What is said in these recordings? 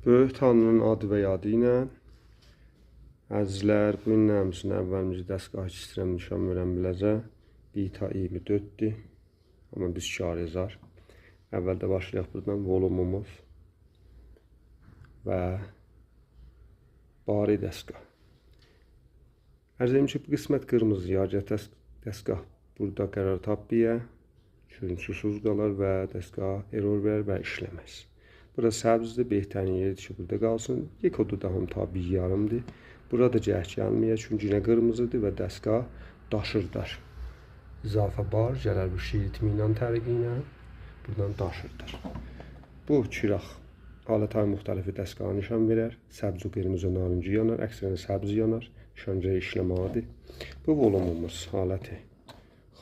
Böyük Tanrının adı və yadı ilə əzizlər, bu gün nəmsin əvvəlimizi dəstgah istəyirəm nişan verəm biləcə. Bita 24'dür. Amma biz kar yazar. Əvvəldə başlayaq buradan volumumuz və bari dəstgah. Ərzəyim ki, bu qismət qırmızı yarıya dəstgah burada qərar tapbiyə. Sürünsüsüz qalar və dəstgah error verir və işləməz. Burada səbzdir, behtarin yeridir ki, burada qalsın. Yek odu da ham tabi yarımdır. Burada cəhd gəlməyə, çünki yine qırmızıdır və dəstgah daşırdar. İzafə bar gələr bu şiir itminlə tərqi ilə. Buradan daşırdar. Bu çıraq alətay müxtəlifi dəstgaha nişan verər. Səbzi, qırmızı, narıncı yanar, əksərən səbzi yanar. Nişancaya işləməlidir. Bu volumumuz haləti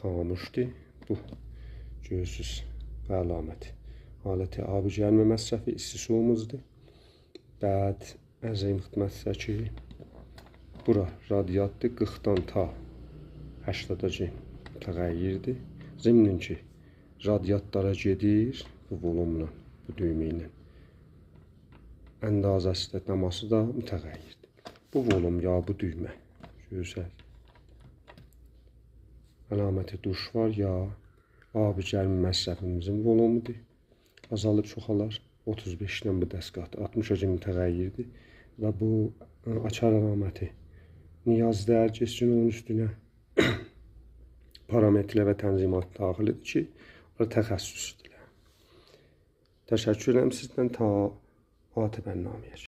xamuşdur. Bu gözsüz və əlaməti. Haləti abi gəlmə məsrəfi istisumuzdur. Bəd əzəyim xidmətsə ki, bura radiatdır, 40'dan ta 80'a mütəğəyyirdir. Zimnin ki, radiatlara gedir bu volumla, bu düymə ilə. Əndazəsi də daması da mütəğəyyirdir. Bu volum ya bu düymə, gözəl. Əlaməti duş var ya, abi gəlmə məsrəfimizin volumudur. Azalıb çoxalar. 35'dən bu dəstgahdır. 60'a mütəğəyyirdir. Və bu açar əlaməti niyaz dəyər geçsin onun üstünə parametrə və tənzimat daxil edir ki, təxəssüsdür. Təşəkkür edirəm sizdən ta ATV bərnaməyə.